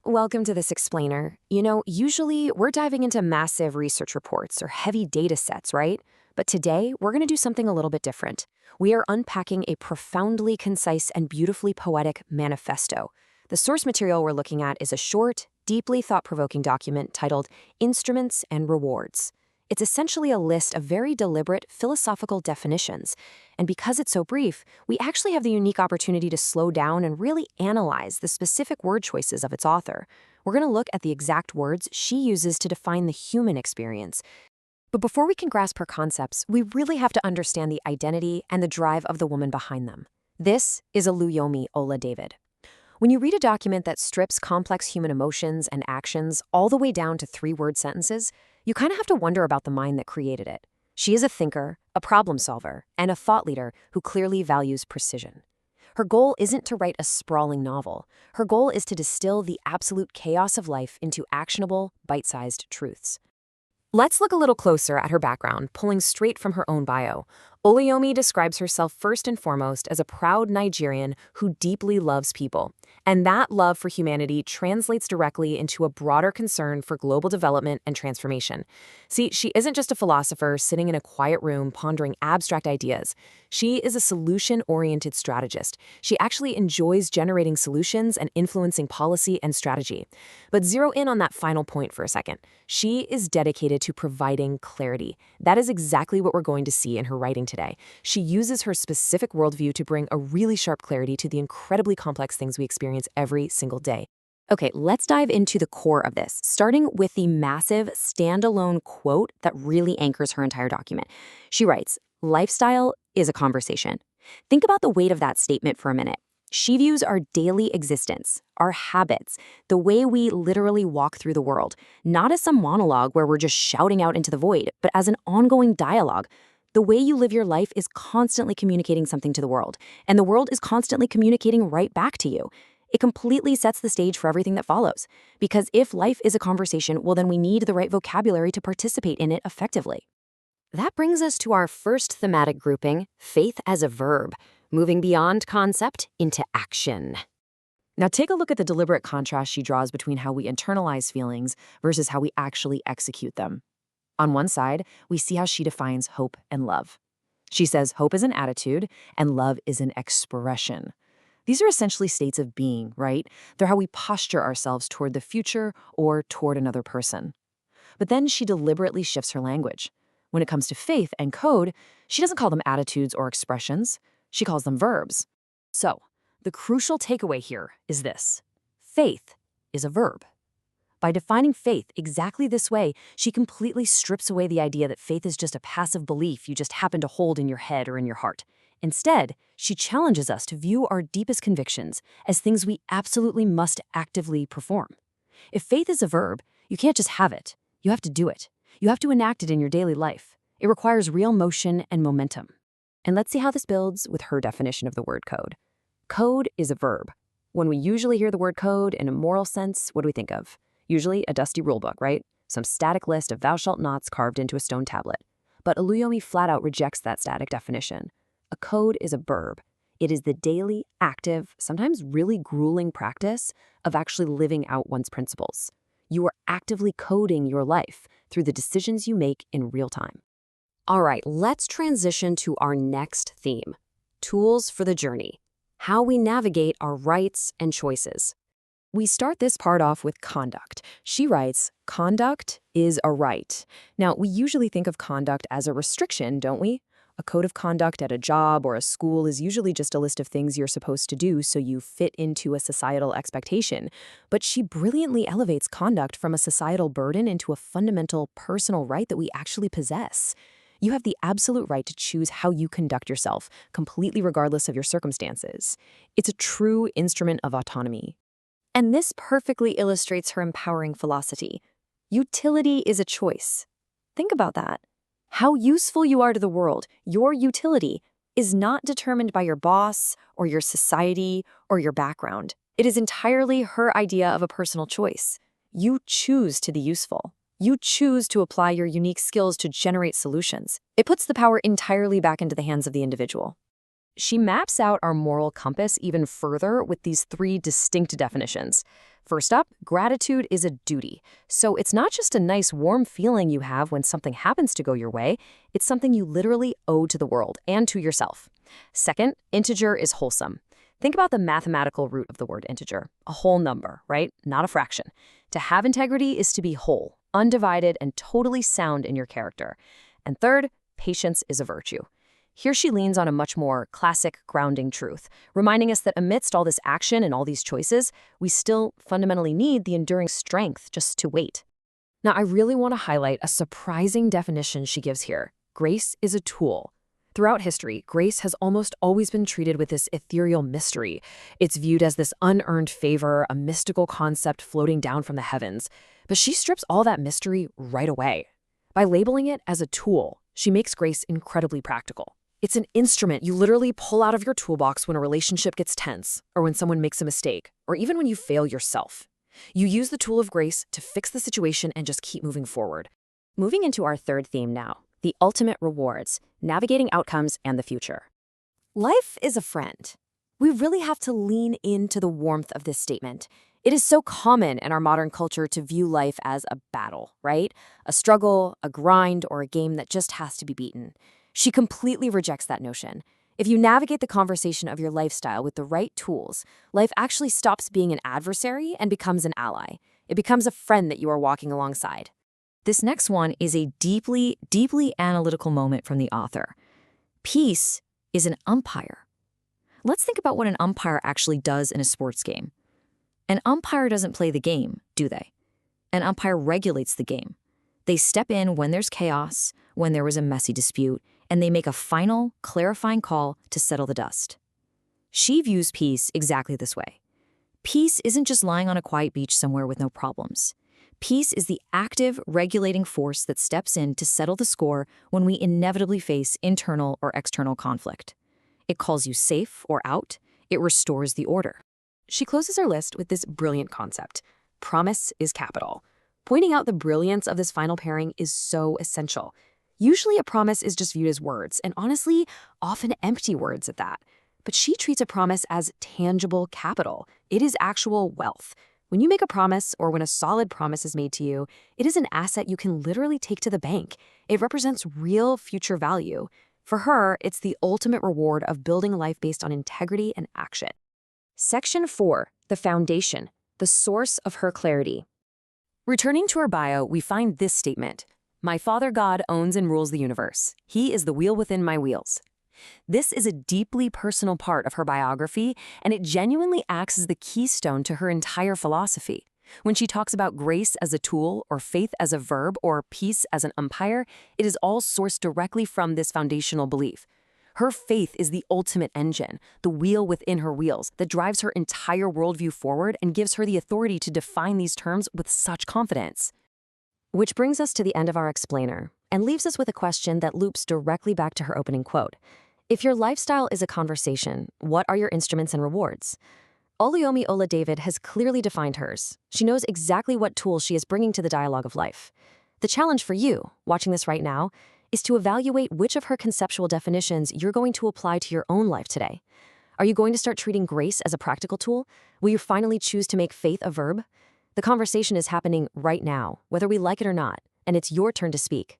Welcome to this explainer. Usually we're diving into massive research reports or heavy data sets, right? But today we're going to do something a little bit different. We are unpacking a profoundly concise and beautifully poetic manifesto. The source material we're looking at is a short, deeply thought-provoking document titled Instruments and Rewards. It's essentially a list of very deliberate philosophical definitions. And because it's so brief, we actually have the unique opportunity to slow down and really analyze the specific word choices of its author. We're going to look at the exact words she uses to define the human experience. But before we can grasp her concepts, we really have to understand the identity and the drive of the woman behind them. This is Oluyomi Ola-David. When you read a document that strips complex human emotions and actions all the way down to three-word sentences, you kind of have to wonder about the mind that created it. She is a thinker, a problem solver, and a thought leader who clearly values precision. Her goal isn't to write a sprawling novel. Her goal is to distill the absolute chaos of life into actionable, bite-sized truths. Let's look a little closer at her background, pulling straight from her own bio. Oluyomi describes herself first and foremost as a proud Nigerian who deeply loves people. And that love for humanity translates directly into a broader concern for global development and transformation. See, she isn't just a philosopher sitting in a quiet room pondering abstract ideas. She is a solution-oriented strategist. She actually enjoys generating solutions and influencing policy and strategy. But zero in on that final point for a second. She is dedicated to providing clarity. That is exactly what we're going to see in her writing today. She uses her specific worldview to bring a really sharp clarity to the incredibly complex things we experience every single day. Okay, let's dive into the core of this, starting with the massive standalone quote that really anchors her entire document. She writes, "Lifestyle is a conversation." Think about the weight of that statement for a minute. She views our daily existence, our habits, the way we literally walk through the world, not as some monologue where we're just shouting out into the void, but as an ongoing dialogue. The way you live your life is constantly communicating something to the world, and the world is constantly communicating right back to you. It completely sets the stage for everything that follows. Because if life is a conversation, well, then we need the right vocabulary to participate in it effectively. That brings us to our first thematic grouping, faith as a verb, moving beyond concept into action. Now take a look at the deliberate contrast she draws between how we internalize feelings versus how we actually execute them. On one side, we see how she defines hope and love. She says hope is an attitude and love is an expression. These are essentially states of being, right? They're how we posture ourselves toward the future or toward another person. But then she deliberately shifts her language. When it comes to faith and code, she doesn't call them attitudes or expressions. She calls them verbs. So, the crucial takeaway here is this. Faith is a verb. By defining faith exactly this way, she completely strips away the idea that faith is just a passive belief you just happen to hold in your head or in your heart. Instead, she challenges us to view our deepest convictions as things we absolutely must actively perform. If faith is a verb, you can't just have it. You have to do it. You have to enact it in your daily life. It requires real motion and momentum. And let's see how this builds with her definition of the word code. Code is a verb. When we usually hear the word code in a moral sense, what do we think of? Usually a dusty rulebook, right? Some static list of thou shalt nots carved into a stone tablet. But Oluyomi flat out rejects that static definition. A code is a verb. It is the daily, active, sometimes really grueling practice of actually living out one's principles. You are actively coding your life through the decisions you make in real time. All right, let's transition to our next theme, tools for the journey, how we navigate our rights and choices. We start this part off with conduct. She writes, conduct is a right. Now, we usually think of conduct as a restriction, don't we? A code of conduct at a job or a school is usually just a list of things you're supposed to do so you fit into a societal expectation. But she brilliantly elevates conduct from a societal burden into a fundamental personal right that we actually possess. You have the absolute right to choose how you conduct yourself, completely regardless of your circumstances. It's a true instrument of autonomy. And this perfectly illustrates her empowering philosophy. Utility is a choice. Think about that. How useful you are to the world, your utility, is not determined by your boss or your society or your background. It is entirely her idea of a personal choice. You choose to be useful. You choose to apply your unique skills to generate solutions. It puts the power entirely back into the hands of the individual. She maps out our moral compass even further with these three distinct definitions. First up, gratitude is a duty. So it's not just a nice warm feeling you have when something happens to go your way, it's something you literally owe to the world and to yourself. Second, integer is wholesome. Think about the mathematical root of the word integer, a whole number, right? Not a fraction. To have integrity is to be whole, undivided, and totally sound in your character. And third, patience is a virtue. Here she leans on a much more classic grounding truth, reminding us that amidst all this action and all these choices, we still fundamentally need the enduring strength just to wait. Now, I really want to highlight a surprising definition she gives here. Grace is a tool. Throughout history, grace has almost always been treated with this ethereal mystery. It's viewed as this unearned favor, a mystical concept floating down from the heavens. But she strips all that mystery right away. By labeling it as a tool, she makes grace incredibly practical. It's an instrument you literally pull out of your toolbox when a relationship gets tense, or when someone makes a mistake, or even when you fail yourself. You use the tool of grace to fix the situation and just keep moving forward. Moving into our third theme now, the ultimate rewards, navigating outcomes and the future. Life is a friend. We really have to lean into the warmth of this statement. It is so common in our modern culture to view life as a battle, right? A struggle, a grind, or a game that just has to be beaten. She completely rejects that notion. If you navigate the conversation of your lifestyle with the right tools, life actually stops being an adversary and becomes an ally. It becomes a friend that you are walking alongside. This next one is a deeply, deeply analytical moment from the author. Peace is an umpire. Let's think about what an umpire actually does in a sports game. An umpire doesn't play the game, do they? An umpire regulates the game. They step in when there's chaos, when there was a messy dispute, and they make a final, clarifying call to settle the dust. She views peace exactly this way. Peace isn't just lying on a quiet beach somewhere with no problems. Peace is the active, regulating force that steps in to settle the score when we inevitably face internal or external conflict. It calls you safe or out. It restores the order. She closes her list with this brilliant concept. Promise is capital. Pointing out the brilliance of this final pairing is so essential. Usually a promise is just viewed as words, and honestly, often empty words at that. But she treats a promise as tangible capital. It is actual wealth. When you make a promise or when a solid promise is made to you, it is an asset you can literally take to the bank. It represents real future value. For her, it's the ultimate reward of building a life based on integrity and action. Section 4, the foundation, the source of her clarity. Returning to her bio, we find this statement. My Father God owns and rules the universe. He is the wheel within my wheels. This is a deeply personal part of her biography, and it genuinely acts as the keystone to her entire philosophy. When she talks about grace as a tool, or faith as a verb, or peace as an umpire, it is all sourced directly from this foundational belief. Her faith is the ultimate engine, the wheel within her wheels, that drives her entire worldview forward and gives her the authority to define these terms with such confidence. Which brings us to the end of our explainer, and leaves us with a question that loops directly back to her opening quote. If your lifestyle is a conversation, what are your instruments and rewards? Oluyomi Ola David has clearly defined hers. She knows exactly what tools she is bringing to the dialogue of life. The challenge for you, watching this right now, is to evaluate which of her conceptual definitions you're going to apply to your own life today. Are you going to start treating grace as a practical tool? Will you finally choose to make faith a verb? The conversation is happening right now, whether we like it or not, and it's your turn to speak.